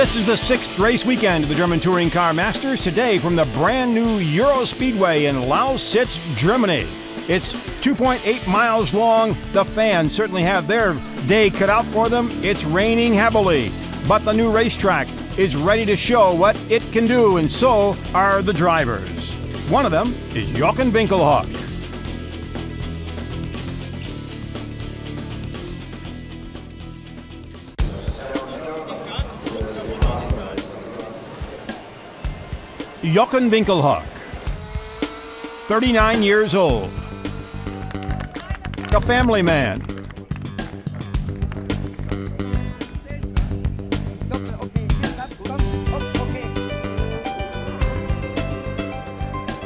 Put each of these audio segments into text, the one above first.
This is the 6th race weekend of the German Touring Car Masters, today from the brand new EuroSpeedway in Lausitzring, Germany. It's 2.8 miles long. The fans certainly have their day cut out for them. It's raining heavily, but the new racetrack is ready to show what it can do, and so are the drivers. One of them is Joachim Winkelhock. Joachim Winkelhock, 39 years old, a family man.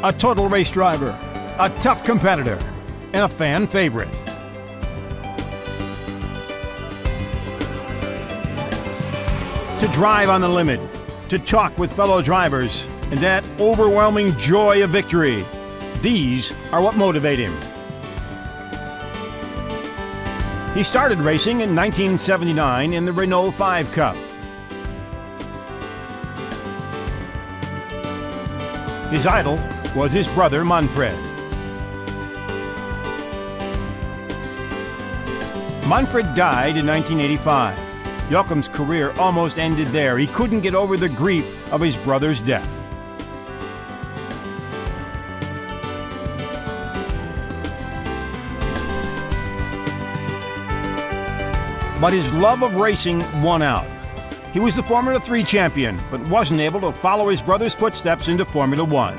A total race driver, a tough competitor, and a fan favorite. To drive on the limit, to talk with fellow drivers, and that overwhelming joy of victory. These are what motivate him. He started racing in 1979 in the Renault 5 Cup. His idol was his brother Manfred. Manfred died in 1985. Joachim's career almost ended there. He couldn't get over the grief of his brother's death. But his love of racing won out. He was the Formula 3 champion, but wasn't able to follow his brother's footsteps into Formula 1.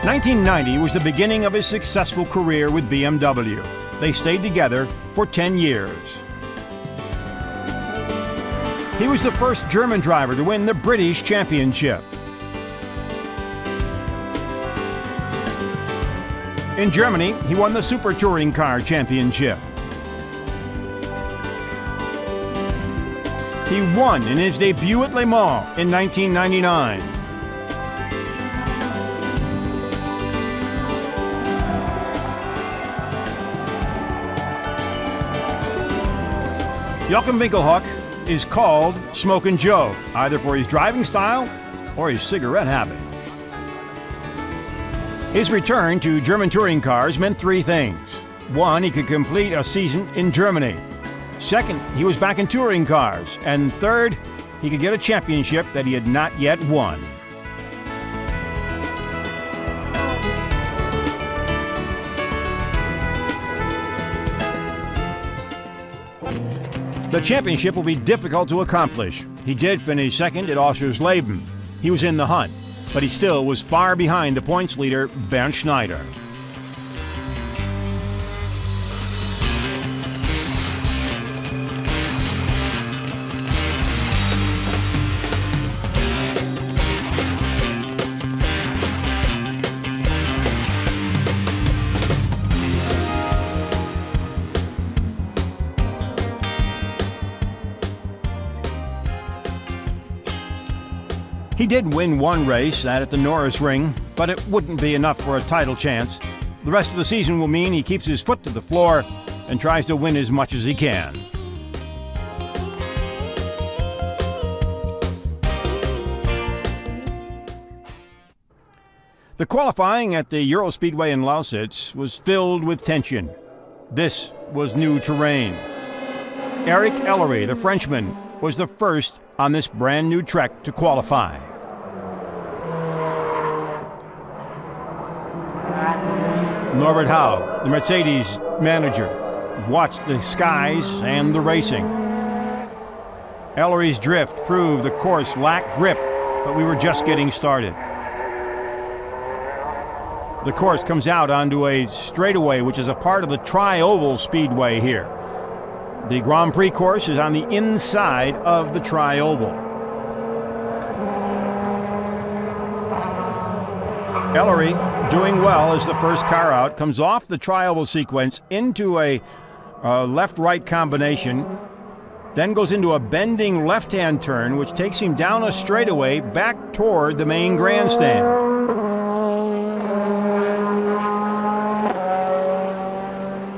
(1990) was the beginning of his successful career with BMW. They stayed together for 10 years. He was the first German driver to win the British Championship. In Germany, he won the Super Touring Car Championship. He won in his debut at Le Mans in 1999. Joachim Winkelhock is called Smokin' Joe, either for his driving style or his cigarette habit. His return to German touring cars meant three things. One, he could complete a season in Germany. Second, he was back in touring cars. And third, he could get a championship that he had not yet won. The championship will be difficult to accomplish. He did finish second at Oschersleben. He was in the hunt, but he still was far behind the points leader, Bernd Schneider. He did win one race, that at the Nürburgring, but it wouldn't be enough for a title chance. The rest of the season will mean he keeps his foot to the floor and tries to win as much as he can. The qualifying at the EuroSpeedway in Lausitz was filled with tension. This was new terrain. Eric Ellery, the Frenchman, was the first on this brand new trek to qualify. Norbert Howe, the Mercedes manager, watched the skies and the racing. Ellery's drift proved the course lacked grip, but we were just getting started. The course comes out onto a straightaway, which is a part of the Tri-Oval Speedway here. The Grand Prix course is on the inside of the Tri-Oval. Ellery, doing well as the first car out, comes off the Tri-Oval sequence into a left-right combination, then goes into a bending left-hand turn, which takes him down a straightaway back toward the main grandstand.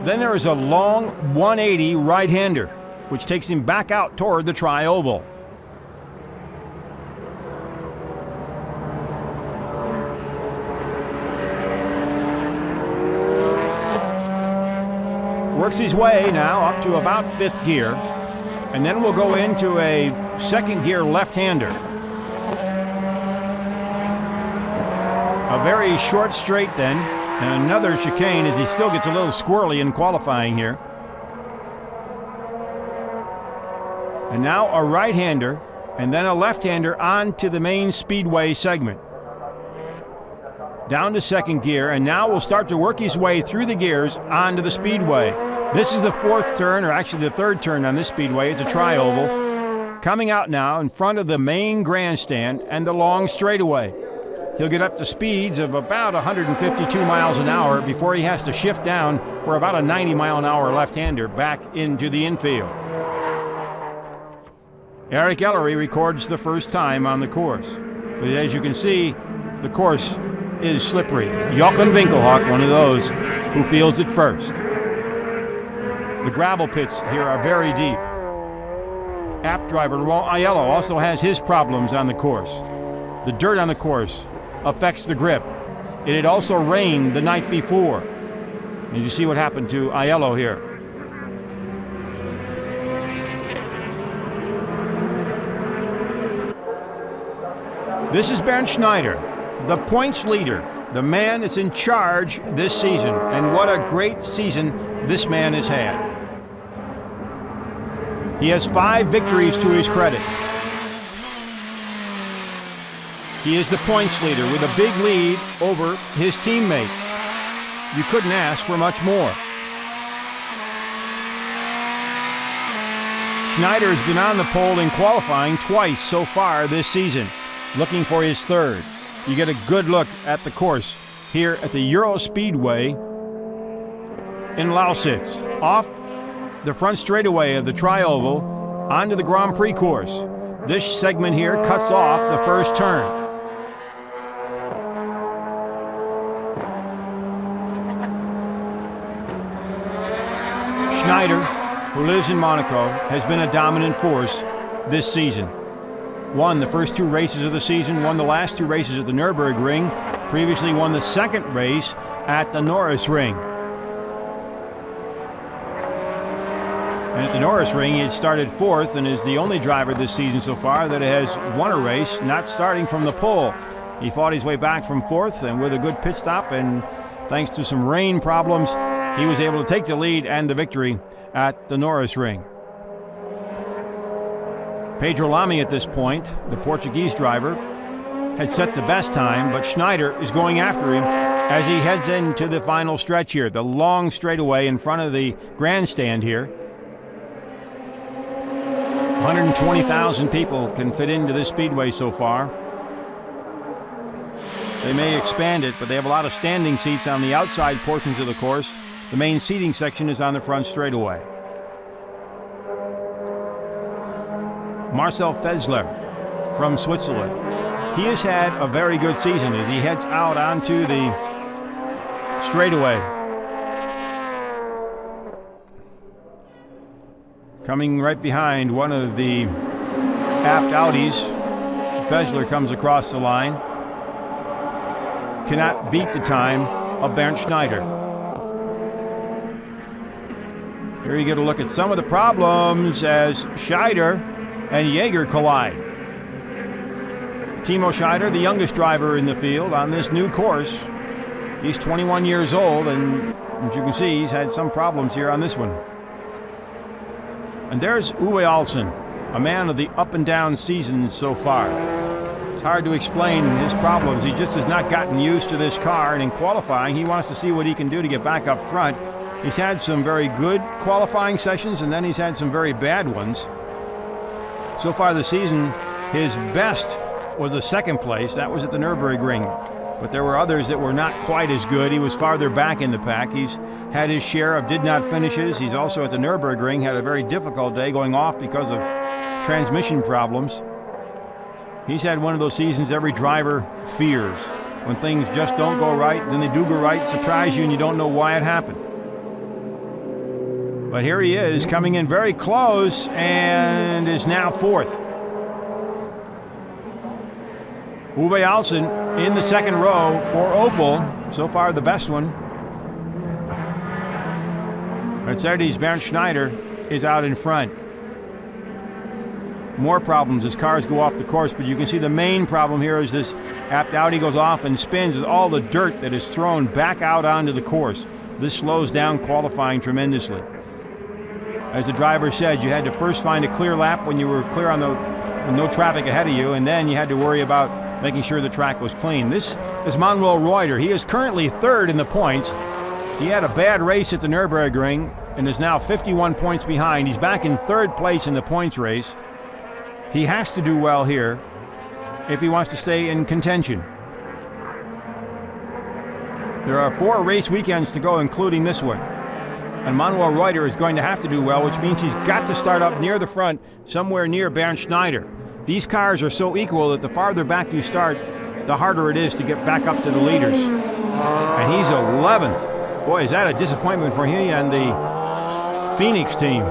Then there is a long 180 right-hander, which takes him back out toward the tri-oval. Works his way now up to about 5th gear, and then we'll go into a 2nd gear left-hander. A very short straight then, and another chicane as he still gets a little squirrely in qualifying here. And now a right-hander, and then a left-hander onto the main speedway segment. Down to 2nd gear, and now will start to work his way through the gears onto the speedway. This is the 4th turn, or actually the 3rd turn on this speedway. It's a tri-oval. Coming out now in front of the main grandstand and the long straightaway. He'll get up to speeds of about 152 miles an hour before he has to shift down for about a 90 mile an hour left-hander back into the infield. Eric Ellery records the first time on the course. But as you can see, the course is slippery. Joachim Winkelhock, one of those who feels it first. The gravel pits here are very deep. Abt driver Aiello also has his problems on the course. The dirt on the course affects the grip. It had also rained the night before. And you see what happened to Aiello here. This is Bernd Schneider, the points leader, the man that's in charge this season. And what a great season this man has had. He has 5 victories to his credit. He is the points leader with a big lead over his teammate. You couldn't ask for much more. Schneider has been on the pole in qualifying twice so far this season, looking for his 3rd. You get a good look at the course here at the EuroSpeedway in Lausitz. Off the front straightaway of the tri-oval onto the Grand Prix course. This segment here cuts off the first turn. Schneider, who lives in Monaco, has been a dominant force this season. Won the first 2 races of the season, won the last 2 races at the Nürburgring, previously won the 2nd race at the Norrisring. And at the Norrisring, he had started 4th and is the only driver this season so far that has won a race, not starting from the pole. He fought his way back from 4th, and with a good pit stop and thanks to some rain problems, he was able to take the lead and the victory at the Norrisring. Pedro Lamy at this point, the Portuguese driver, had set the best time, but Schneider is going after him as he heads into the final stretch here, the long straightaway in front of the grandstand here. 120,000 people can fit into this speedway so far. They may expand it, but they have a lot of standing seats on the outside portions of the course. The main seating section is on the front straightaway. Marcel Fessler from Switzerland. He has had a very good season as he heads out onto the straightaway. Coming right behind one of the Abt-Audis, Fessler comes across the line. Cannot beat the time of Bernd Schneider. Here you get a look at some of the problems as Schneider and Jaeger collide. Timo Schneider, the youngest driver in the field on this new course. He's 21 years old, and as you can see, he's had some problems here on this one. And there's Uwe Alzen, a man of the up and down seasons so far. It's hard to explain his problems. He just has not gotten used to this car, and in qualifying, he wants to see what he can do to get back up front. He's had some very good qualifying sessions, and then he's had some very bad ones. So far this season, his best was a 2nd place. That was at the Nürburgring. But there were others that were not quite as good. He was farther back in the pack. He's had his share of did not finishes. He's also at the Nürburgring had a very difficult day going off because of transmission problems. He's had one of those seasons every driver fears. When things just don't go right, then they do go right, surprise you, and you don't know why it happened. But here he is coming in very close and is now fourth. Uwe Alzen in the second row for Opel. So far the best one. Mercedes' Bernd Schneider is out in front. More problems as cars go off the course, but you can see the main problem here is this Abt-Audi goes off and spins with all the dirt that is thrown back out onto the course. This slows down qualifying tremendously. As the driver said, you had to first find a clear lap when you were clear on with no traffic ahead of you, and then you had to worry about making sure the track was clean. This is Manuel Reuter. He is currently third in the points. He had a bad race at the Nürburgring and is now 51 points behind. He's back in third place in the points race. He has to do well here if he wants to stay in contention. There are 4 race weekends to go, including this one. And Manuel Reuter is going to have to do well, which means he's got to start up near the front, somewhere near Bernd Schneider. These cars are so equal that the farther back you start, the harder it is to get back up to the leaders. And he's 11th. Boy, is that a disappointment for he and the Phoenix team.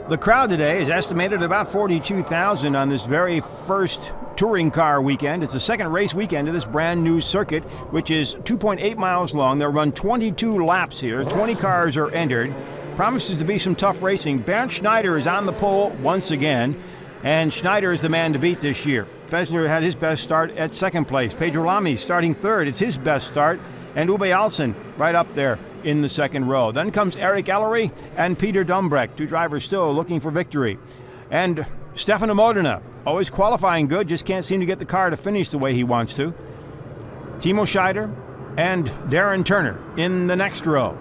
The crowd today is estimated at about 42,000 on this very first touring car weekend. It's the second race weekend of this brand new circuit, which is 2.8 miles long. They'll run 22 laps here. 20 cars are entered. Promises to be some tough racing. Bernd Schneider is on the pole once again, and Schneider is the man to beat this year. Fessler had his best start at second place. Pedro Lamy starting third. It's his best start. And Uwe Alzen right up there in the second row. Then comes Eric Ellery and Peter Dumbrecht, 2 drivers still looking for victory. And Stefano Modena, always qualifying good, just can't seem to get the car to finish the way he wants to. Timo Scheider and Darren Turner in the next row.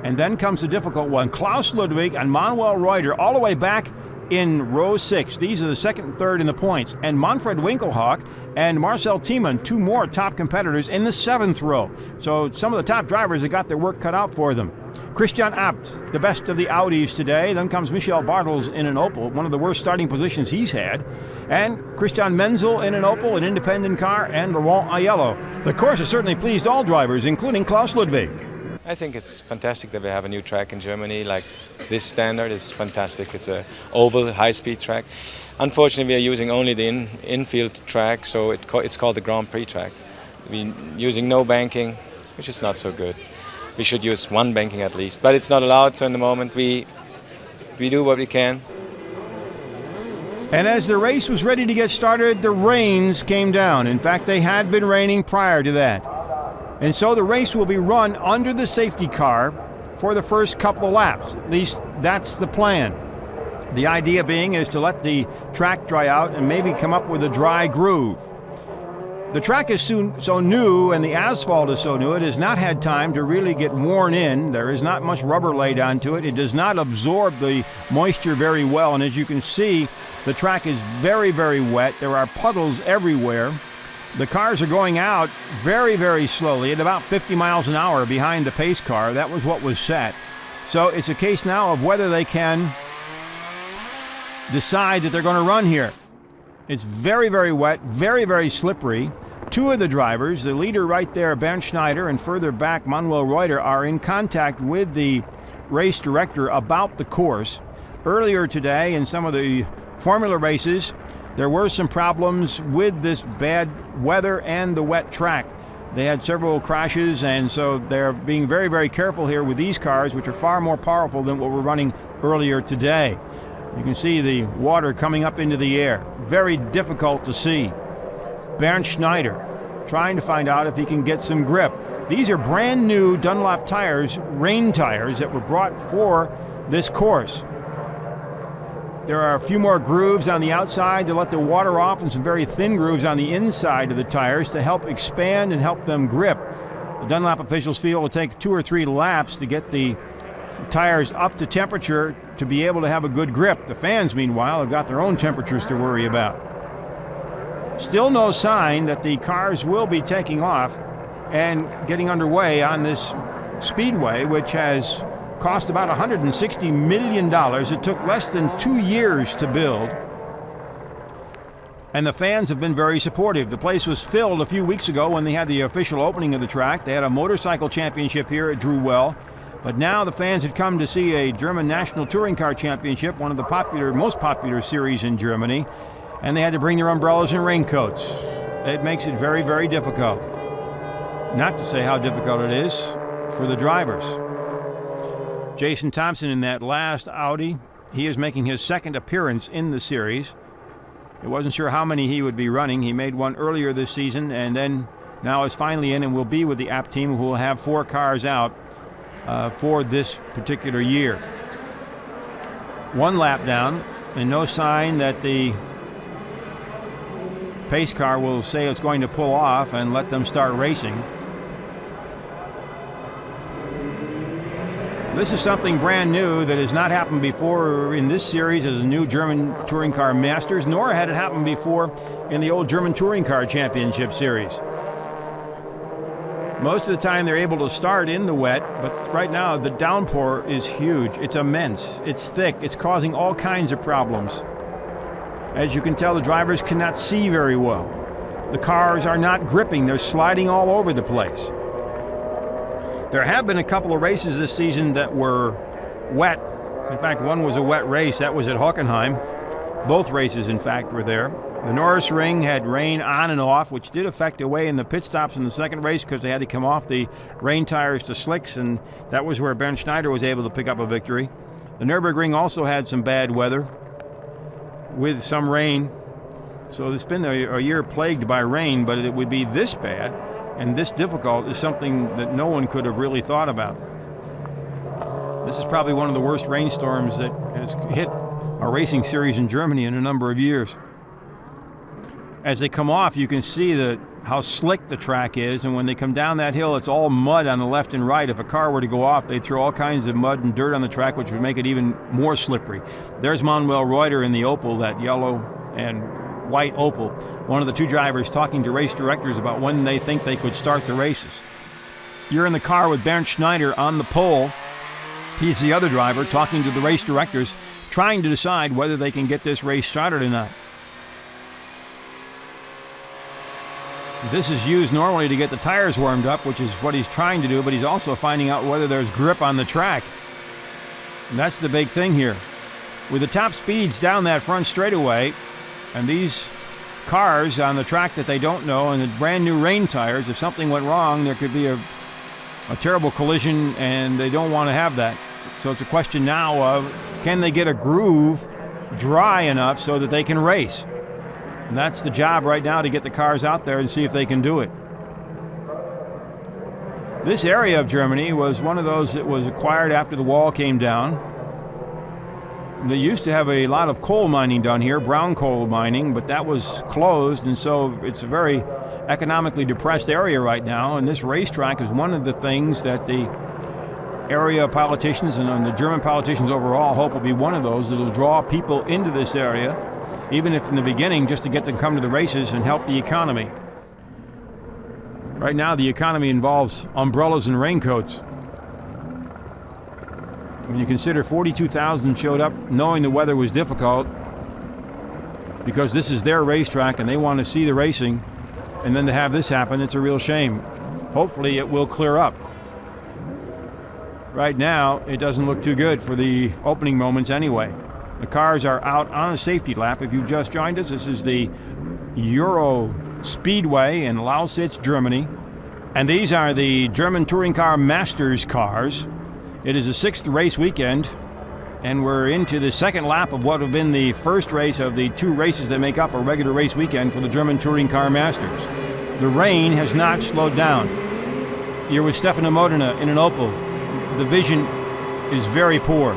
And then comes the difficult one, Klaus Ludwig and Manuel Reuter all the way back in row 6. These are the second and third in the points. And Manfred Winkelhock and Marcel Thiemann, 2 more top competitors in the 7th row. So some of the top drivers have got their work cut out for them. Christian Abt, the best of the Audis today. Then comes Michel Bartels in an Opel, one of the worst starting positions he's had. And Christian Menzel in an Opel, an independent car, and Laurent Aiello. The course has certainly pleased all drivers, including Klaus Ludwig. I think it's fantastic that we have a new track in Germany. Like this standard is fantastic. It's an oval, high-speed track. Unfortunately, we are using only the infield track, so it's called the Grand Prix track. We're using no banking, which is not so good. We should use 1 banking at least, but it's not allowed. So in the moment, we do what we can. And as the race was ready to get started, the rains came down. In fact, they had been raining prior to that. And so the race will be run under the safety car for the first couple of laps. At least that's the plan. The idea being is to let the track dry out and maybe come up with a dry groove. The track is so new and the asphalt is so new, it has not had time to really get worn in. There is not much rubber laid onto it. It does not absorb the moisture very well. And as you can see, the track is very, very wet. There are puddles everywhere. The cars are going out very, very slowly at about 50 miles an hour behind the pace car. That was what was set. So it's a case now of whether they can decide that they're going to run here. It's very, very wet, very, very slippery. 2 of the drivers, the leader right there, Bernd Schneider, and further back, Manuel Reuter, are in contact with the race director about the course. Earlier today, in some of the formula races, there were some problems with this bad weather and the wet track. They had several crashes, and so they're being very, very careful here with these cars, which are far more powerful than what we're running earlier today. You can see the water coming up into the air. Very difficult to see. Bernd Schneider trying to find out if he can get some grip. These are brand new Dunlop tires, rain tires, that were brought for this course. There are a few more grooves on the outside to let the water off and some very thin grooves on the inside of the tires to help expand and help them grip. The Dunlop officials feel it will take 2 or 3 laps to get the tires up to temperature to be able to have a good grip. The fans, meanwhile, have got their own temperatures to worry about. Still no sign that the cars will be taking off and getting underway on this speedway, which has cost about $160 million. It took less than 2 years to build. And the fans have been very supportive. The place was filled a few weeks ago when they had the official opening of the track. They had a motorcycle championship here. It drew well. But now the fans had come to see a German National Touring Car Championship, one of the most popular series in Germany, and they had to bring their umbrellas and raincoats. It makes it very, very difficult. Not to say how difficult it is for the drivers. Jason Thompson in that last Audi, he is making his second appearance in the series. He wasn't sure how many he would be running. He made one earlier this season and then now is finally in and will be with the Abt team, who will have 4 cars out for this particular year. 1 lap down and no sign that the pace car will say it's going to pull off and let them start racing. This is something brand new that has not happened before in this series as a new German Touring Car Masters, nor had it happened before in the old German Touring Car Championship Series. Most of the time they're able to start in the wet, but right now the downpour is huge. It's immense. It's thick. It's causing all kinds of problems. As you can tell, the drivers cannot see very well. The cars are not gripping. They're sliding all over the place. There have been a couple of races this season that were wet. In fact, one was a wet race. That was at Hockenheim. Both races, in fact, were there. The Nürburgring had rain on and off, which did affect away in the pit stops in the second race because they had to come off the rain tires to slicks, and that was where Bernd Schneider was able to pick up a victory. The Nürburgring also had some bad weather with some rain. So it's been a year plagued by rain, but it would be this bad and this difficult is something that no one could have really thought about. This is probably one of the worst rainstorms that has hit a racing series in Germany in a number of years. As they come off, you can see how slick the track is, and when they come down that hill, it's all mud on the left and right. If a car were to go off, they'd throw all kinds of mud and dirt on the track, which would make it even more slippery. There's Manuel Reuter in the Opel, that yellow and white Opel, one of the 2 drivers talking to race directors about when they think they could start the races. You're in the car with Bernd Schneider on the pole. He's the other driver talking to the race directors, trying to decide whether they can get this race started or not. This is used normally to get the tires warmed up, which is what he's trying to do, but he's also finding out whether there's grip on the track. And that's the big thing here. With the top speeds down that front straightaway, and these cars on the track that they don't know, and the brand new rain tires, if something went wrong, there could be a terrible collision, and they don't want to have that. So it's a question now of, can they get a groove dry enough so that they can race? And that's the job right now, to get the cars out there and see if they can do it. This area of Germany was one of those that was acquired after the wall came down. They used to have a lot of coal mining done here, brown coal mining, but that was closed, and so it's a very economically depressed area right now, and this racetrack is one of the things that the area politicians and the German politicians overall hope will be one of those that will draw people into this area, even if in the beginning just to get them to come to the races and help the economy. Right now the economy involves umbrellas and raincoats. When you consider 42,000 showed up knowing the weather was difficult because this is their racetrack and they want to see the racing, and then to have this happen, it's a real shame. Hopefully it will clear up. Right now, it doesn't look too good for the opening moments anyway. The cars are out on a safety lap. If you've just joined us, this is the EuroSpeedway in Lausitzring, Germany. And these are the German Touring Car Masters cars. It is a 6th race weekend, and we're into the second lap of what have been the first race of the 2 races that make up a regular race weekend for the German Touring Car Masters. The rain has not slowed down. You're with Stefano Modena in an Opel. The vision is very poor.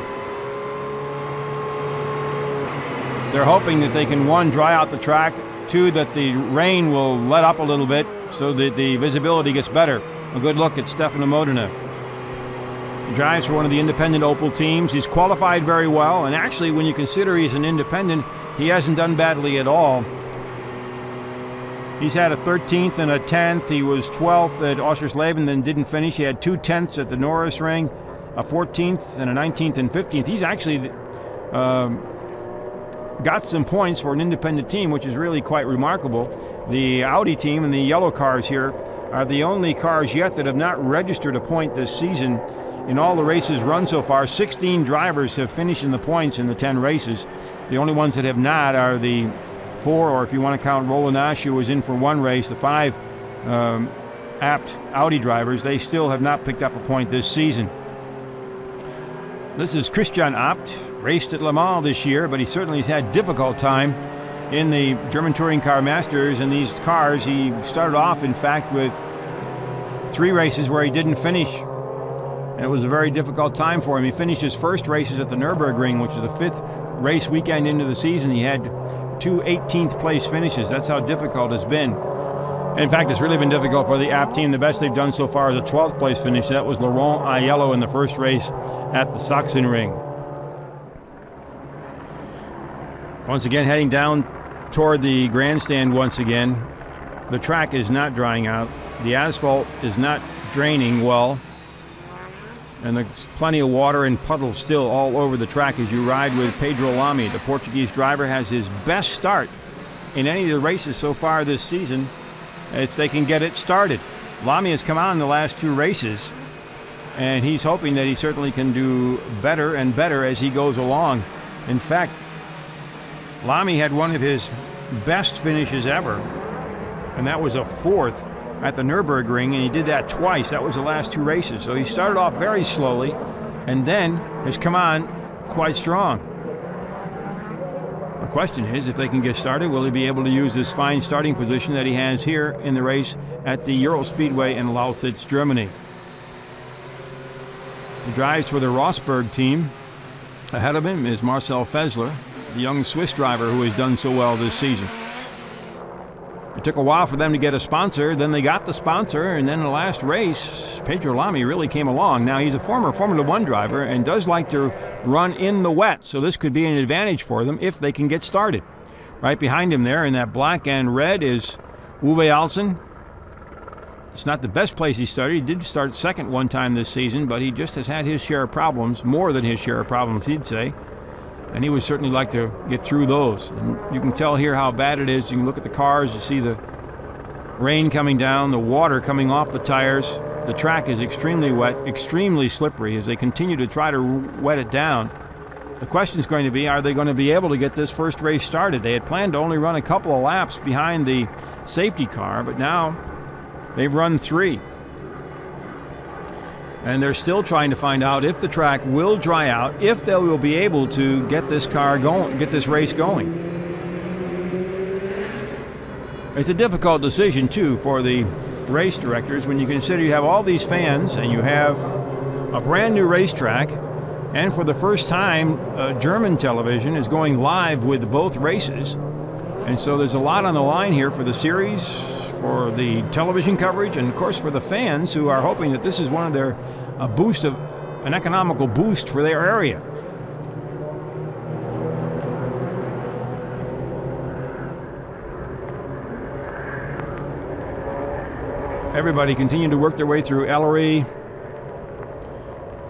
They're hoping that they can, 1, dry out the track, 2, that the rain will let up a little bit so that the visibility gets better. A good look at Stefano Modena. He drives for one of the independent Opel teams. He's qualified very well, and actually when you consider he's an independent, he hasn't done badly at all. He's had a 13th and a 10th. He was 12th at Oschersleben, then didn't finish. He had 2 10ths at the Nürburgring, a 14th and a 19th and 15th. He's actually got some points for an independent team, which is really quite remarkable. The Audi team and the yellow cars here are the only cars yet that have not registered a point this season In all the races run so far, 16 drivers have finished in the points in the 10 races. The only ones that have not are the 4, or if you want to count Roland Nash, who was in for 1 race, the 5 Abt-Audi drivers. They still have not picked up a point this season. This is Christian Abt, raced at Le Mans this year, but he certainly has had a difficult time in the German Touring Car Masters. In these cars, he started off, in fact, with 3 races where he didn't finish. And it was a very difficult time for him. He finished his first races at the Nürburgring, which is the 5th race weekend into the season. He had 2 18th place finishes. That's how difficult it's been. In fact, it's really been difficult for the Abt team. The best they've done so far is a 12th place finish. That was Laurent Aiello in the first race at the Sachsenring. Once again, heading down toward the grandstand once again. The track is not drying out. The asphalt is not draining well. And there's plenty of water and puddles still all over the track as you ride with Pedro Lamy. The Portuguese driver has his best start in any of the races so far this season, if they can get it started. Lamy has come out in the last 2 races, and he's hoping that he certainly can do better and better as he goes along. In fact, Lamy had one of his best finishes ever, and that was a 4th at the Nürburgring, and he did that twice. That was the last 2 races. So he started off very slowly and then has come on quite strong. The question is, if they can get started, will he be able to use this fine starting position that he has here in the race at the EuroSpeedway in Lausitz, Germany? He drives for the Rosberg team. Ahead of him is Marcel Fessler, the young Swiss driver who has done so well this season. It took a while for them to get a sponsor. Then they got the sponsor, and then in the last race, Pedro Lamy really came along. Now, he's a former Formula 1 driver and does like to run in the wet, so this could be an advantage for them if they can get started. Right behind him there in that black and red is Uwe Alzen. It's not the best place he started. He did start second one time this season, but he just has had his share of problems, more than his share of problems, he'd say. And he would certainly like to get through those. And you can tell here how bad it is. You can look at the cars, you see the rain coming down, the water coming off the tires. The track is extremely wet, extremely slippery as they continue to try to wet it down. The question is going to be, are they going to be able to get this first race started? They had planned to only run a couple of laps behind the safety car, but now they've run 3. And they're still trying to find out if the track will dry out, if they will be able to get this car going, get this race going. It's a difficult decision, too, for the race directors when you consider you have all these fans and you have a brand new racetrack, and for the first time, German television is going live with both races. And so there's a lot on the line here for the series, for the television coverage, and of course for the fans who are hoping that this is one of their an economical boost for their area. Everybody continue to work their way through. Ellery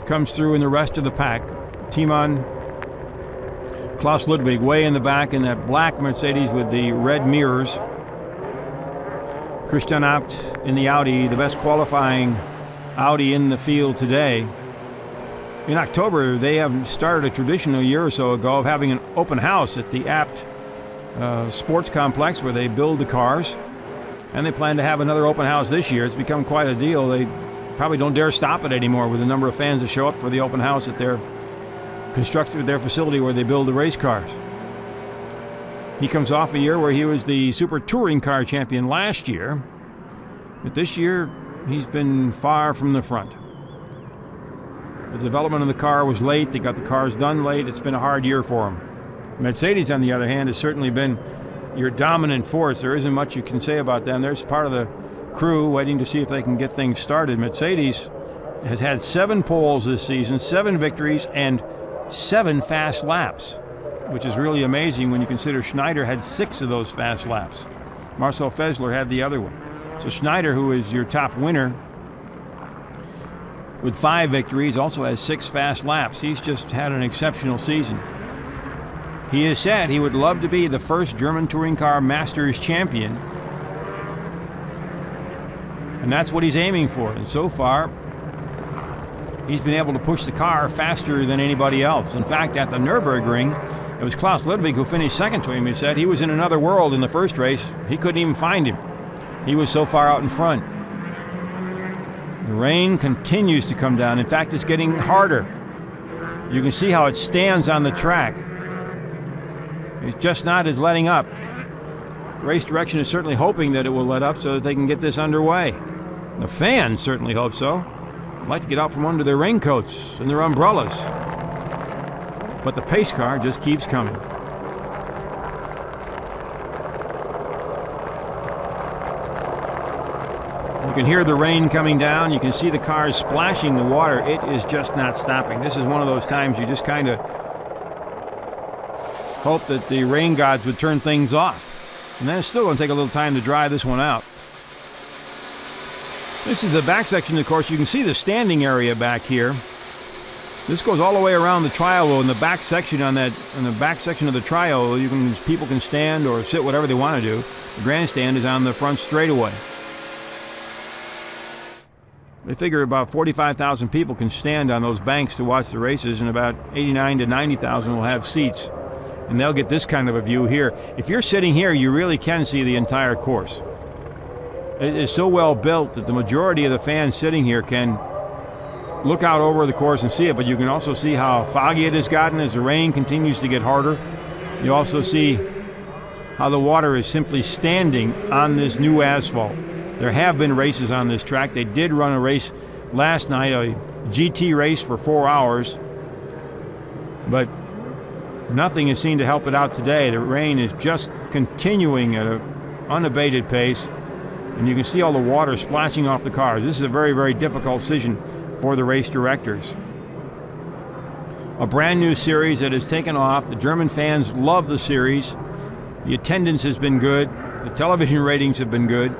comes through in the rest of the pack. Timon, Klaus Ludwig way in the back in that black Mercedes with the red mirrors. Christian Abt in the Audi, the best qualifying Audi in the field today. In October, they have started a tradition a year or so ago of having an open house at the Abt Sports Complex where they build the cars. And they plan to have another open house this year. It's become quite a deal. They probably don't dare stop it anymore with the number of fans that show up for the open house at their facility where they build the race cars. He comes off a year where he was the Super Touring Car champion last year, but this year he's been far from the front. The development of the car was late. They got the cars done late. It's been a hard year for him. Mercedes, on the other hand, has certainly been your dominant force. There isn't much you can say about them. There's part of the crew waiting to see if they can get things started. Mercedes has had 7 poles this season, 7 victories, and 7 fast laps, which is really amazing when you consider Schneider had 6 of those fast laps. Marcel Fessler had the other one. So Schneider, who is your top winner with 5 victories, also has 6 fast laps. He's just had an exceptional season. He has said he would love to be the first German Touring Car Masters champion, and that's what he's aiming for. And so far, he's been able to push the car faster than anybody else. In fact, at the Nürburgring, it was Klaus Ludwig who finished second to him. He said he was in another world in the first race. He couldn't even find him. He was so far out in front. The rain continues to come down. In fact, it's getting harder. You can see how it stands on the track. It's just not as letting up. Race direction is certainly hoping that it will let up so that they can get this underway. The fans certainly hope so. I'd like to get out from under their raincoats and their umbrellas. But the pace car just keeps coming. You can hear the rain coming down. You can see the cars splashing the water. It is just not stopping. This is one of those times you just kind of hope that the rain gods would turn things off. And then it's still going to take a little time to dry this one out. This is the back section, of course. You can see the standing area back here. This goes all the way around the tri-oval. In the back section in the back section of the tri-oval, people can stand or sit whatever they want to do. The grandstand is on the front straightaway. They figure about 45,000 people can stand on those banks to watch the races, and about 89 to 90,000 will have seats. And they'll get this kind of a view here. If you're sitting here, you really can see the entire course. It is so well built that the majority of the fans sitting here can look out over the course and see it, but you can also see how foggy it has gotten as the rain continues to get harder. You also see how the water is simply standing on this new asphalt. There have been races on this track. They did run a race last night, a GT race for 4 hours, but nothing is seen to help it out today. The rain is just continuing at an unabated pace, and you can see all the water splashing off the cars. This is a very, very difficult decision for the race directors. A brand new series that has taken off. The German fans love the series. The attendance has been good. The television ratings have been good.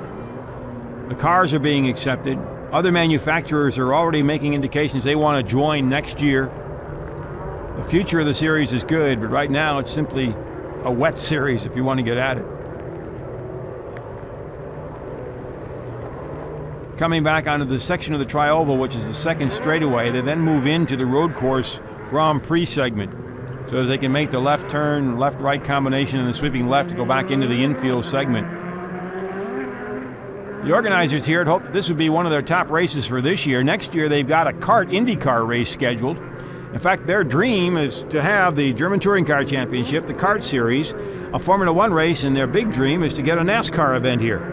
The cars are being accepted. Other manufacturers are already making indications they want to join next year. The future of the series is good, but right now it's simply a wet series if you want to get at it. Coming back onto the section of the tri-oval, which is the second straightaway, they then move into the road course Grand Prix segment so that they can make the left turn, left-right combination, and the sweeping left to go back into the infield segment. The organizers here had hoped that this would be one of their top races for this year. Next year, they've got a IndyCar race scheduled. In fact, their dream is to have the German Touring Car Championship, the kart series, a Formula One race, and their big dream is to get a NASCAR event here.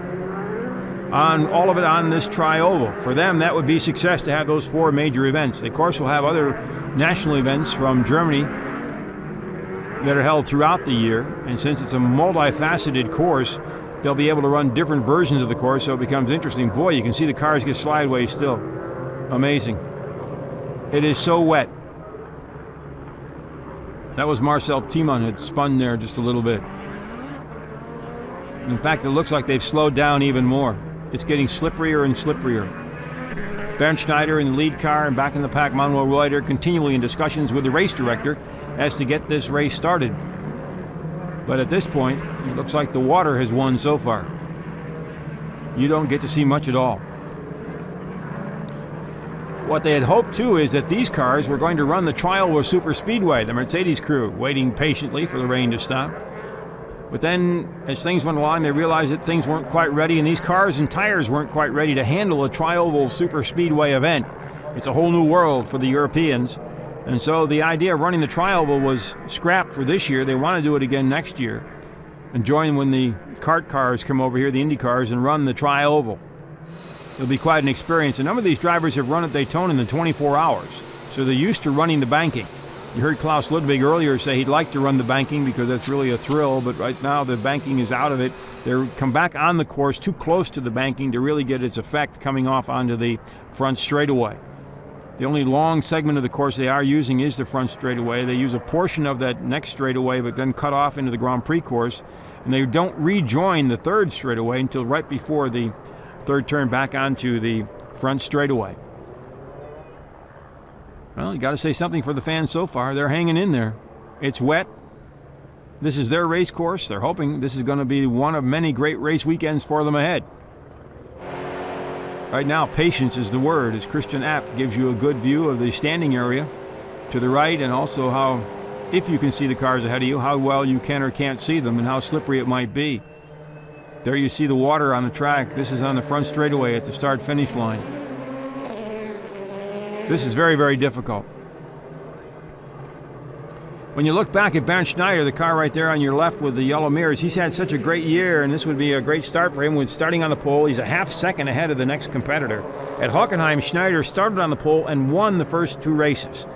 On all of it on this tri-oval. For them, that would be success to have those 4 major events. They, of course, will have other national events from Germany that are held throughout the year. And since it's a multifaceted course, they'll be able to run different versions of the course, so it becomes interesting. Boy, you can see the cars get slideways still. Amazing. It is so wet. That was Marcel Tiemann had spun there just a little bit. In fact, it looks like they've slowed down even more. It's getting slipperier and slipperier. Bernd Schneider in the lead car, and back in the pack Manuel Reuter continually in discussions with the race director as to get this race started. But at this point, it looks like the water has won so far. You don't get to see much at all. What they had hoped too is that these cars were going to run the trial with Super Speedway, the Mercedes crew, waiting patiently for the rain to stop. But then, as things went along, they realized that things weren't quite ready, and these cars and tires weren't quite ready to handle a tri-oval Super Speedway event. It's a whole new world for the Europeans. And so the idea of running the tri-oval was scrapped for this year. They want to do it again next year and join when the kart cars come over here, the Indy cars, and run the tri-oval. It'll be quite an experience. A number of these drivers have run at Daytona in the 24 hours, so they're used to running the banking. You heard Klaus Ludwig earlier say he'd like to run the banking because that's really a thrill, but right now the banking is out of it. They're come back on the course too close to the banking to really get its effect coming off onto the front straightaway. The only long segment of the course they are using is the front straightaway. They use a portion of that next straightaway, but then cut off into the Grand Prix course, and they don't rejoin the third straightaway until right before the third turn back onto the front straightaway. Well, you got to say something for the fans so far. They're hanging in there. It's wet. This is their race course. They're hoping this is going to be one of many great race weekends for them ahead. Right now, patience is the word, as Christian Abt gives you a good view of the standing area to the right, and also how, if you can see the cars ahead of you, how well you can or can't see them and how slippery it might be. There you see the water on the track. This is on the front straightaway at the start-finish line. This is very, very difficult. When you look back at Bernd Schneider, the car right there on your left with the yellow mirrors, he's had such a great year, and this would be a great start for him with starting on the pole. He's a half second ahead of the next competitor. At Hockenheim, Schneider started on the pole and won the first 2 races.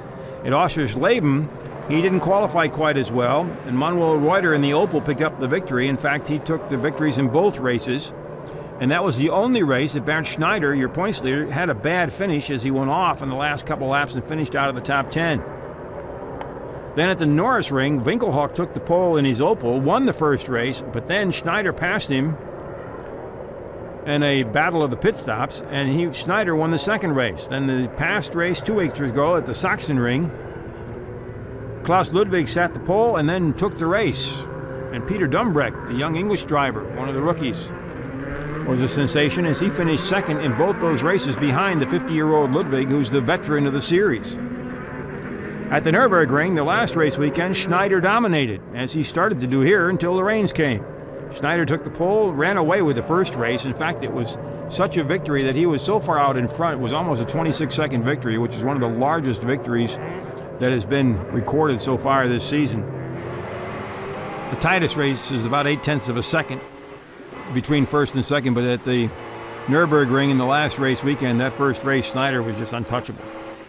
At Oschersleben, he didn't qualify quite as well, and Manuel Reuter in the Opel picked up the victory. In fact, he took the victories in both races, and that was the only race that Bernd Schneider, your points leader, had a bad finish as he went off in the last couple laps and finished out of the top 10. Then at the Norrisring, Winkelhock took the pole in his Opel, won the first race, but then Schneider passed him in a battle of the pit stops, and Schneider won the second race. Then the past race 2 weeks ago at the Sachsenring, Klaus Ludwig sat the pole and then took the race. And Peter Dumbrecht, the young English driver, one of the rookies, was a sensation as he finished second in both those races behind the 50-year-old Ludwig, who's the veteran of the series. At the Nürburgring, the last race weekend, Schneider dominated, as he started to do here until the rains came. Schneider took the pole, ran away with the first race. In fact, it was such a victory that he was so far out in front. It was almost a 26-second victory, which is one of the largest victories that has been recorded so far this season. The tightest race is about 0.8 of a second between first and second, but at the Nürburgring in the last race weekend, that first race, Schneider was just untouchable.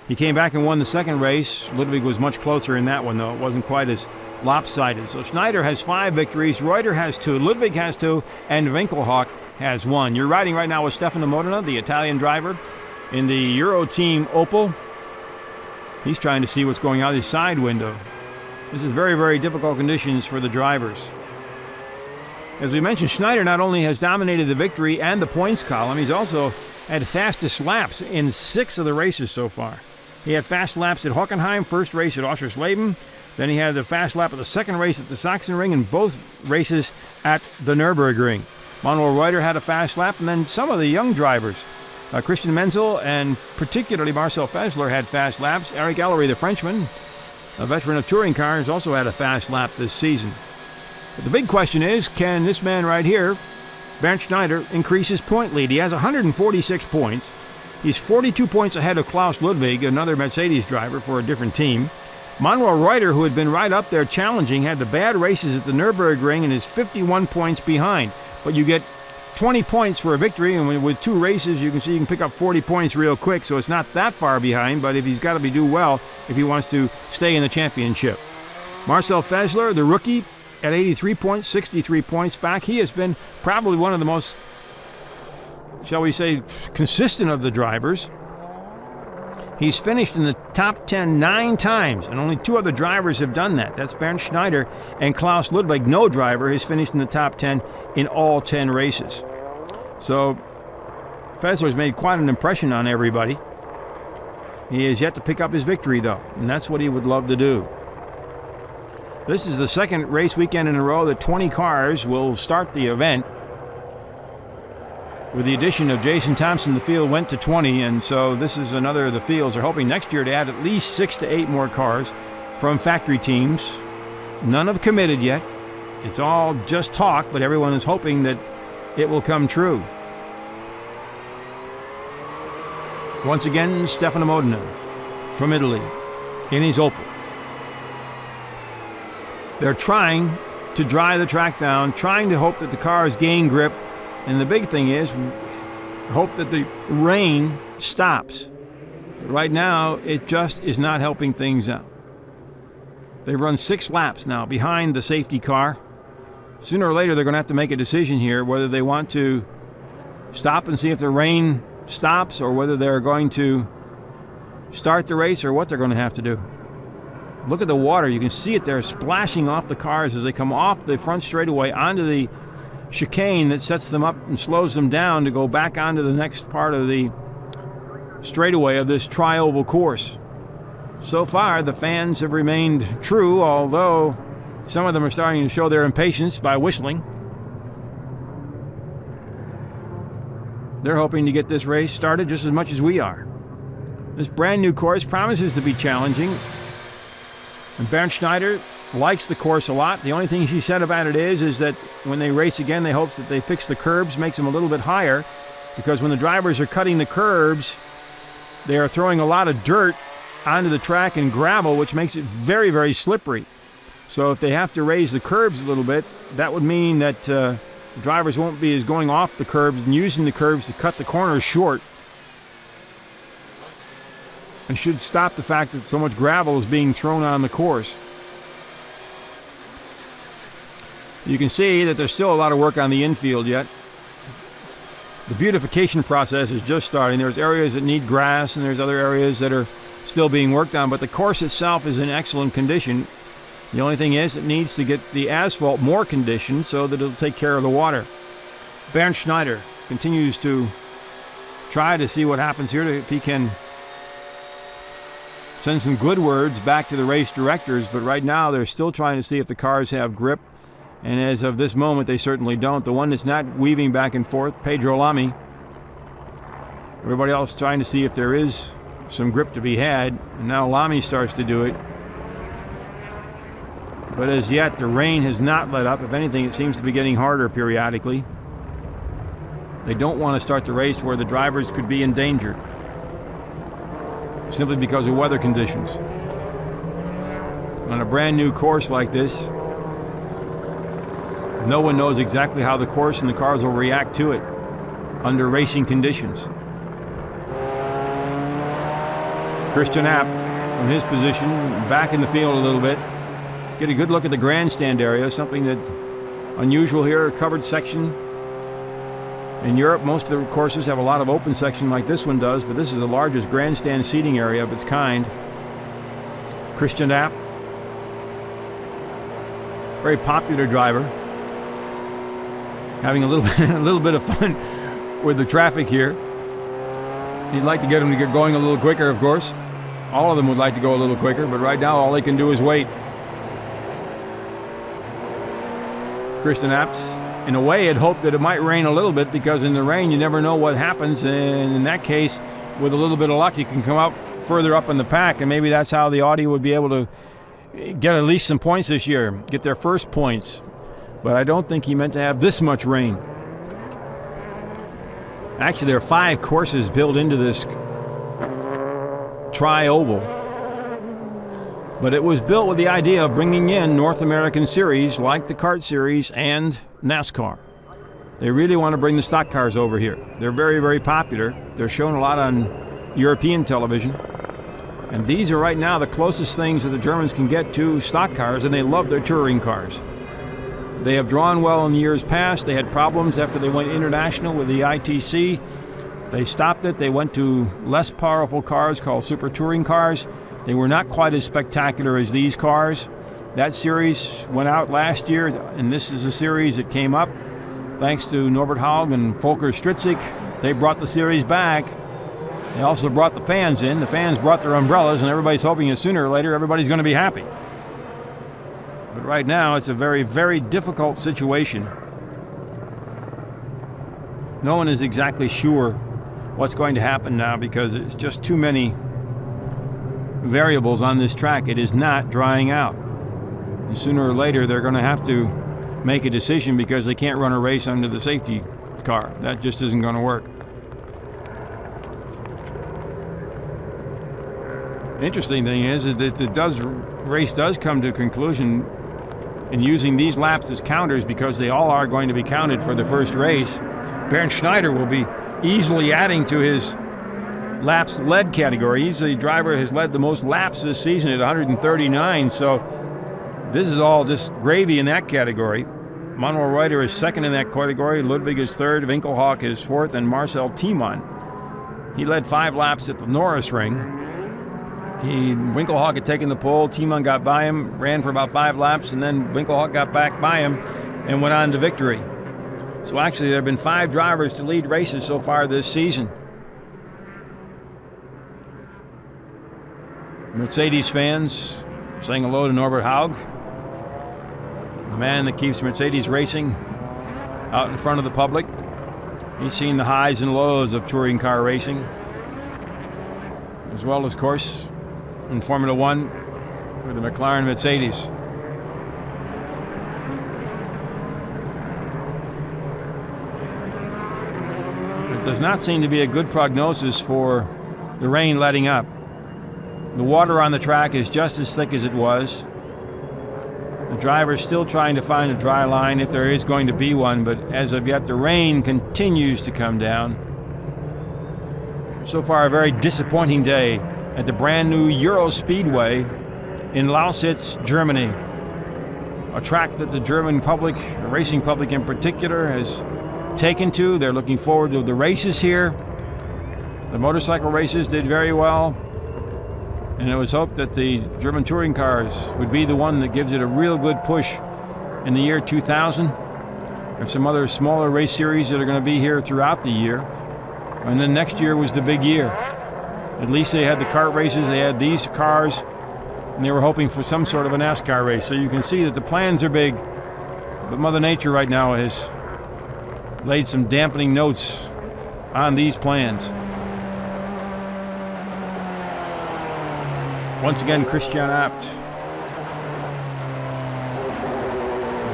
He came back and won the second race. Ludwig was much closer in that one, though. It wasn't quite as lopsided. So Schneider has 5 victories, Reuter has 2, Ludwig has 2, and Winkelhock has 1. You're riding right now with Stefano Modena, the Italian driver, in the Euro Team Opel. He's trying to see what's going out his side window. This is very, very difficult conditions for the drivers. As we mentioned, Schneider not only has dominated the victory and the points column, he's also had fastest laps in 6 of the races so far. He had fast laps at Hockenheim, first race at Oschersleben. Then he had the fast lap of the second race at the Sachsenring, and both races at the Nürburgring. Manuel Reuter had a fast lap, and then some of the young drivers, Christian Menzel and particularly Marcel Fessler, had fast laps. Eric Ellery, the Frenchman, a veteran of touring cars, also had a fast lap this season. But the big question is, can this man right here, Bernd Schneider, increase his point lead? He has 146 points. He's 42 points ahead of Klaus Ludwig, another Mercedes driver for a different team. Manuel Reuter, who had been right up there challenging, had the bad races at the Nürburgring and is 51 points behind. But you get 20 points for a victory, and with 2 races, you can see you can pick up 40 points real quick, so it's not that far behind, but if he's got to do well if he wants to stay in the championship. Marcel Fessler, the rookie, at 83 points, 63 points back. He has been probably one of the most, shall we say, consistent of the drivers. He's finished in the top 10 9 times, and only 2 other drivers have done that. That's Bernd Schneider and Klaus Ludwig. No driver has finished in the top 10 in all 10 races. So Fessler's made quite an impression on everybody. He has yet to pick up his victory, though, and that's what he would love to do. This is the second race weekend in a row that 20 cars will start the event. With the addition of Jason Thompson, the field went to 20, and so this is another of the fields. They're hoping next year to add at least 6 to 8 more cars from factory teams. None have committed yet. It's all just talk, but everyone is hoping that it will come true. Once again, Stefano Modena from Italy in his Opel. They're trying to dry the track down, trying to hope that the cars gain grip, and the big thing is hope that the rain stops. But right now, it just is not helping things out. They've run 6 laps now behind the safety car. Sooner or later, they're going to have to make a decision here whether they want to stop and see if the rain stops, or whether they're going to start the race, or what they're going to have to do. Look at the water. You can see it there splashing off the cars as they come off the front straightaway onto the chicane that sets them up and slows them down to go back onto the next part of the straightaway of this tri-oval course. So far, the fans have remained true, although some of them are starting to show their impatience by whistling. They're hoping to get this race started just as much as we are. This brand new course promises to be challenging. And Bernd Schneider likes the course a lot. The only thing he said about it is that when they race again, they hope that they fix the curbs, makes them a little bit higher, because when the drivers are cutting the curbs, they are throwing a lot of dirt onto the track and gravel, which makes it very, very slippery. So if they have to raise the curbs a little bit, that would mean that drivers won't be as going off the curbs and using the curbs to cut the corners short, and should stop the fact that so much gravel is being thrown on the course. You can see that there's still a lot of work on the infield yet. The beautification process is just starting. There's areas that need grass and there's other areas that are still being worked on, but the course itself is in excellent condition. The only thing is it needs to get the asphalt more conditioned so that it'll take care of the water. Bernd Schneider continues to try to see what happens here, if he can send some good words back to the race directors, but right now they're still trying to see if the cars have grip, and as of this moment they certainly don't. The one that's not weaving back and forth, Pedro Lamy. Everybody else trying to see if there is some grip to be had, and now Lamy starts to do it. But as yet, the rain has not let up. If anything, it seems to be getting harder periodically. They don't want to start the race where the drivers could be endangered, simply because of weather conditions. On a brand new course like this, no one knows exactly how the course and the cars will react to it under racing conditions. Christian Abt, from his position, back in the field a little bit. Get a good look at the grandstand area, something that unusual here, a covered section. In Europe, most of the courses have a lot of open section like this one does, but this is the largest grandstand seating area of its kind. Christian Abt, very popular driver, having a little bit of fun with the traffic here. He'd like to get him to get going a little quicker, of course. All of them would like to go a little quicker, but right now all they can do is wait. Christian Abt, in a way, had hoped that it might rain a little bit, because in the rain you never know what happens, and in that case, with a little bit of luck, you can come out further up in the pack, and maybe that's how the Audi would be able to get at least some points this year, get their first points. But I don't think he meant to have this much rain. Actually, there are 5 courses built into this tri-oval, but it was built with the idea of bringing in North American series like the kart series and NASCAR. They really want to bring the stock cars over here. They're very, very popular. They're shown a lot on European television, and these are right now the closest things that the Germans can get to stock cars, and they love their touring cars. They have drawn well in years past. They had problems after they went international with the ITC. They stopped it. They went to less powerful cars called super touring cars. They were not quite as spectacular as these cars. That series went out last year, and this is a series that came up thanks to Norbert Haug and Volker Stritzik. They brought the series back. They also brought the fans in. The fans brought their umbrellas, and everybody's hoping that sooner or later everybody's going to be happy. But right now it's a very, very difficult situation. No one is exactly sure what's going to happen now, because it's just too many variables on this track. It is not drying out. And sooner or later they're going to have to make a decision, because they can't run a race under the safety car. That just isn't going to work. Interesting thing is that if the race does come to a conclusion, in using these laps as counters, because they all are going to be counted for the first race, Bernd Schneider will be easily adding to his laps led category. He's the driver who has led the most laps this season at 139, so this is all just gravy in that category. Manuel Reuter is second in that category, Ludwig is third, Winkelhock is fourth, and Marcel Tiemann. He led 5 laps at the Norrisring. Winkelhock had taken the pole, Tiemann got by him, ran for about 5 laps, and then Winkelhock got back by him and went on to victory. So actually there have been 5 drivers to lead races so far this season. Mercedes fans saying hello to Norbert Haug, the man that keeps Mercedes racing out in front of the public. He's seen the highs and lows of touring car racing, as well as, of course, in Formula One with the McLaren Mercedes. It does not seem to be a good prognosis for the rain letting up. The water on the track is just as thick as it was. The driver's still trying to find a dry line if there is going to be one, but as of yet the rain continues to come down. So far a very disappointing day at the brand new EuroSpeedway in Lausitz, Germany. A track that the German public, the racing public in particular, has taken to. They're looking forward to the races here. The motorcycle races did very well. And it was hoped that the German touring cars would be the one that gives it a real good push in the year 2000. There's some other smaller race series that are going to be here throughout the year. And then next year was the big year. At least they had the kart races, they had these cars, and they were hoping for some sort of a NASCAR race. So you can see that the plans are big, but Mother Nature right now has laid some dampening notes on these plans. Once again, Christian Abt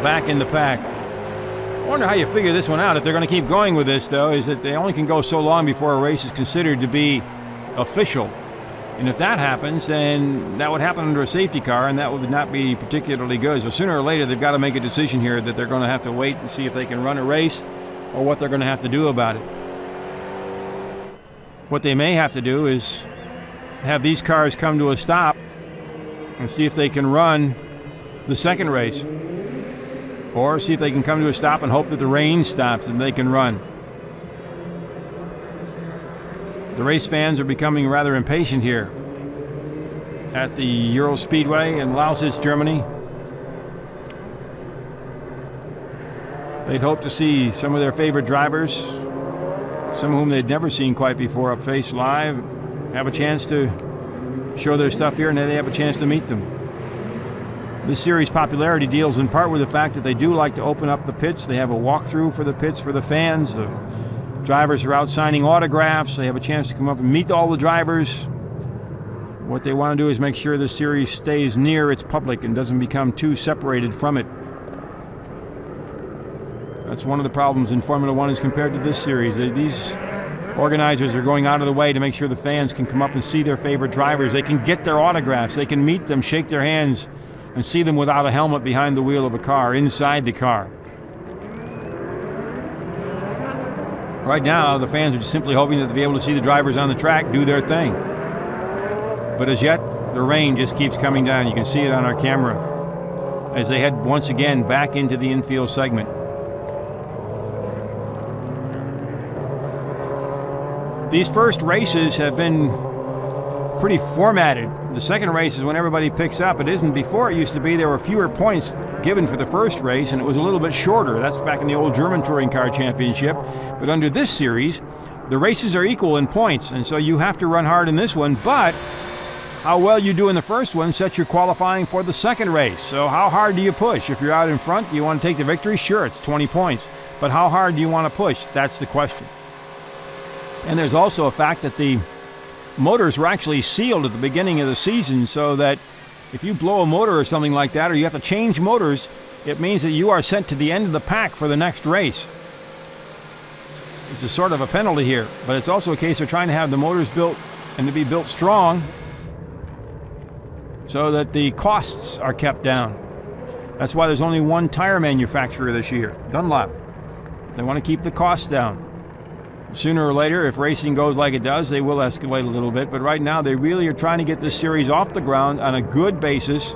back in the pack. I wonder how you figure this one out. If they're going to keep going with this, though, is that they only can go so long before a race is considered to be official. And if that happens, then that would happen under a safety car, and that would not be particularly good. So sooner or later, they've got to make a decision here that they're going to have to wait and see if they can run a race or what they're going to have to do about it. What they may have to do is have these cars come to a stop and see if they can run the second race, or see if they can come to a stop and hope that the rain stops and they can run. The race fans are becoming rather impatient here at the EuroSpeedway in Lausitz, Germany. They'd hope to see some of their favorite drivers, some of whom they'd never seen quite before up face live, have a chance to show their stuff here, and then they have a chance to meet them. This series' popularity deals in part with the fact that they do like to open up the pits. They have a walkthrough for the pits for the fans. The drivers are out signing autographs. They have a chance to come up and meet all the drivers. What they want to do is make sure this series stays near its public and doesn't become too separated from it. That's one of the problems in Formula One as compared to this series. These organizers are going out of the way to make sure the fans can come up and see their favorite drivers. They can get their autographs. They can meet them, shake their hands, and see them without a helmet behind the wheel of a car, inside the car. Right now, the fans are just simply hoping that they'll be able to see the drivers on the track do their thing. But as yet, the rain just keeps coming down. You can see it on our camera as they head once again back into the infield segment. These first races have been pretty formatted. The second race is when everybody picks up. It isn't before. It used to be there were fewer points given for the first race, and it was a little bit shorter. That's back in the old German Touring Car Championship. But under this series, the races are equal in points, and so you have to run hard in this one, but how well you do in the first one sets your qualifying for the second race. So how hard do you push? If you're out in front, do you want to take the victory? Sure, it's 20 points. But how hard do you want to push? That's the question. And there's also a fact that the motors were actually sealed at the beginning of the season, so that if you blow a motor or something like that, or you have to change motors, it means that you are sent to the end of the pack for the next race. It's a sort of a penalty here, but it's also a case of trying to have the motors built and to be built strong so that the costs are kept down. That's why there's only one tire manufacturer this year, Dunlop. They want to keep the costs down. Sooner or later, if racing goes like it does, they will escalate a little bit. But right now, they really are trying to get this series off the ground on a good basis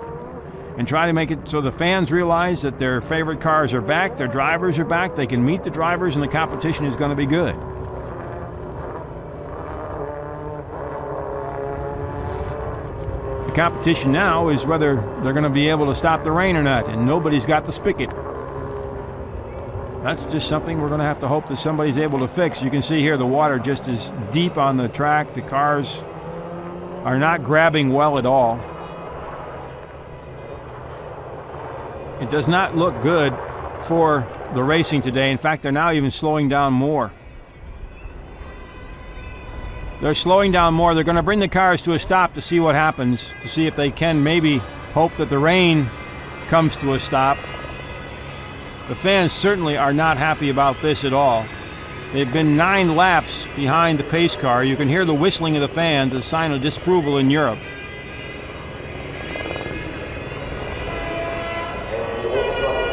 and try to make it so the fans realize that their favorite cars are back, their drivers are back, they can meet the drivers, and the competition is going to be good. The competition now is whether they're going to be able to stop the rain or not, and nobody's got the spigot. That's just something we're going to have to hope that somebody's able to fix. You can see here the water just is deep on the track. The cars are not grabbing well at all. It does not look good for the racing today. In fact, they're now even slowing down more. They're slowing down more. They're going to bring the cars to a stop to see what happens, to see if they can maybe hope that the rain comes to a stop. The fans certainly are not happy about this at all. They've been 9 laps behind the pace car. You can hear the whistling of the fans, a sign of disapproval in Europe.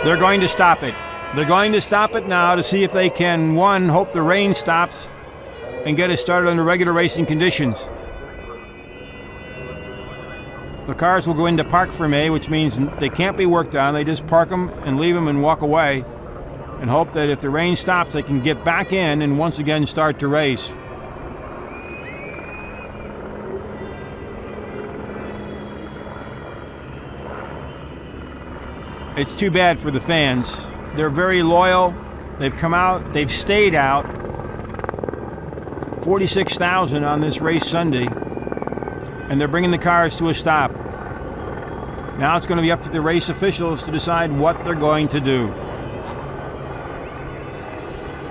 They're going to stop it. They're going to stop it now to see if they can, one, hope the rain stops and get it started under regular racing conditions. The cars will go into park fermé, which means they can't be worked on. They just park them and leave them and walk away and hope that if the rain stops, they can get back in and once again start to race. It's too bad for the fans. They're very loyal. They've come out, they've stayed out. 46,000 on this race Sunday, and they're bringing the cars to a stop. Now it's going to be up to the race officials to decide what they're going to do.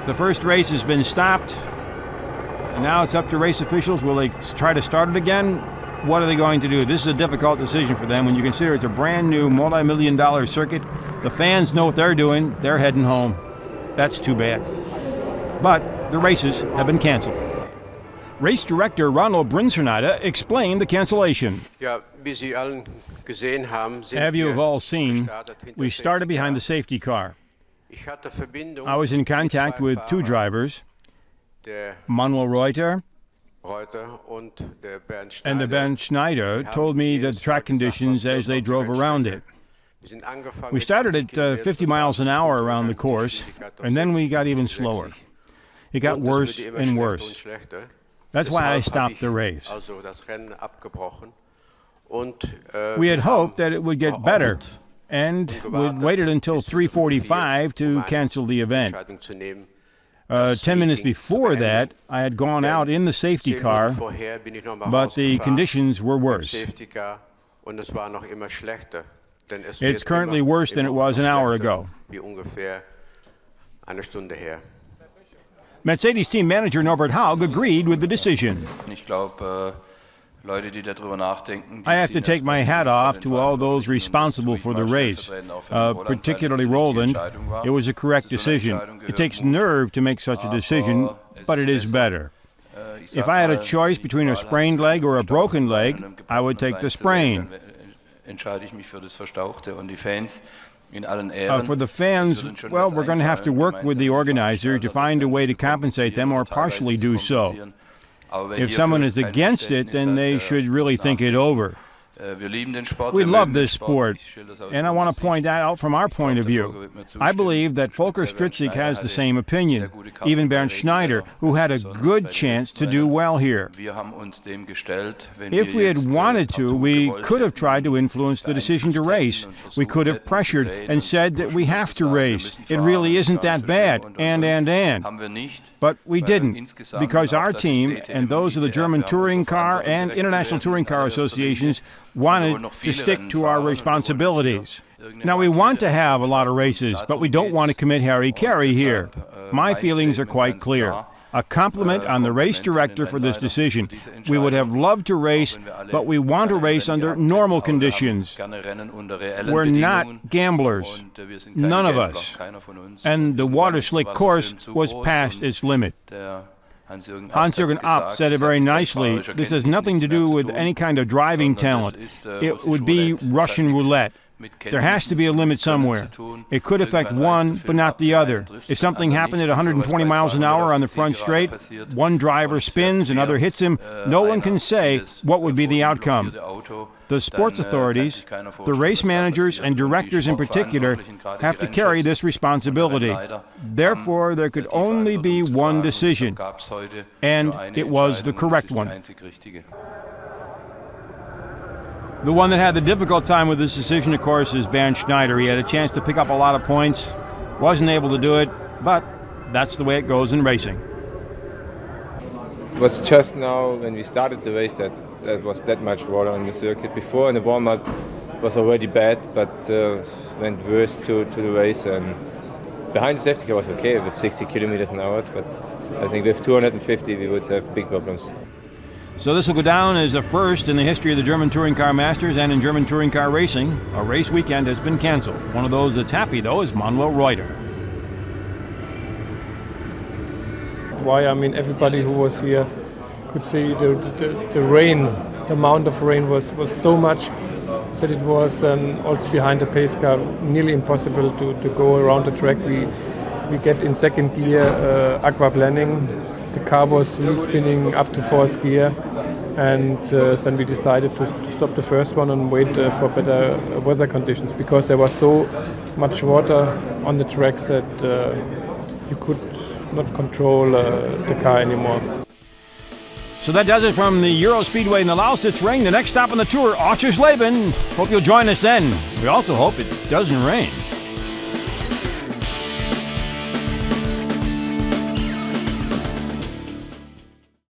The first race has been stopped, and now it's up to race officials. Will they try to start it again? What are they going to do? This is a difficult decision for them when you consider it's a brand new multi-million-dollar circuit. The fans know what they're doing. They're heading home. That's too bad. But the races have been canceled. Race director Ronald Schneider explained the cancellation. Have you have all seen, we started behind the safety car. I was in contact with 2 drivers, Manuel Reuter and the Bernd Schneider told me the track conditions as they drove around it. We started at 50 miles an hour around the course, and then we got even slower. It got worse and worse. That's why I stopped the race. We had hoped that it would get better and would waited until 3:45 to cancel the event. 10 minutes before that, I had gone out in the safety car, but the conditions were worse. It's currently worse than it was an hour ago. Mercedes team manager Norbert Haug agreed with the decision. I have to take my hat off to all those responsible for the race, particularly Roland. It was a correct decision. It takes nerve to make such a decision, but it is better. If I had a choice between a sprained leg or a broken leg, I would take the sprain. For the fans, well, we're going to have to work with the organizer to find a way to compensate them or partially do so. If someone is against it, then they should really think it over. We love this sport, and I want to point that out from our point of view. I believe that Volker Stritzek has the same opinion, even Bernd Schneider, who had a good chance to do well here. If we had wanted to, we could have tried to influence the decision to race. We could have pressured and said that we have to race. It really isn't that bad, and. But we didn't, because our team and those of the German Touring Car and International Touring Car Associations wanted to stick to our responsibilities. Now, we want to have a lot of races, but we don't want to commit hara-kiri here. My feelings are quite clear. A compliment on the race director for this decision. We would have loved to race, but we want to race under normal conditions. We're not gamblers, none of us. And the water slick course was past its limit. Hans-Jürgen Abt said it very nicely. This has nothing to do with any kind of driving talent. It would be Russian roulette. There has to be a limit somewhere. It could affect one, but not the other. If something happened at 120 miles an hour on the front straight, one driver spins, another hits him, no one can say what would be the outcome. The sports authorities, the race managers and directors in particular, have to carry this responsibility. Therefore, there could only be one decision, and it was the correct one. The one that had the difficult time with this decision, of course, is Bernd Schneider. He had a chance to pick up a lot of points, wasn't able to do it, but that's the way it goes in racing. It was just now when we started the race that there was that much water on the circuit. Before in the warm-up was already bad, but went worse to the race. And behind the safety car was okay with 60 kilometers an hour, but I think with 250 we would have big problems. So this will go down as the first in the history of the German Touring Car Masters and in German touring car racing. A race weekend has been canceled. One of those that's happy, though, is Manuel Reuter. Why? I mean, everybody who was here could see the rain. The amount of rain was so much that it was also behind the pace car nearly impossible to go around the track. We get in second gear aquaplaning. The car was wheel spinning up to fourth gear, and then we decided to stop the first one and wait for better weather conditions, because there was so much water on the tracks that you could not control the car anymore. So that does it from the EuroSpeedway in the Lausitzring. The next stop on the tour, Oschersleben. Hope you'll join us then. We also hope it doesn't rain.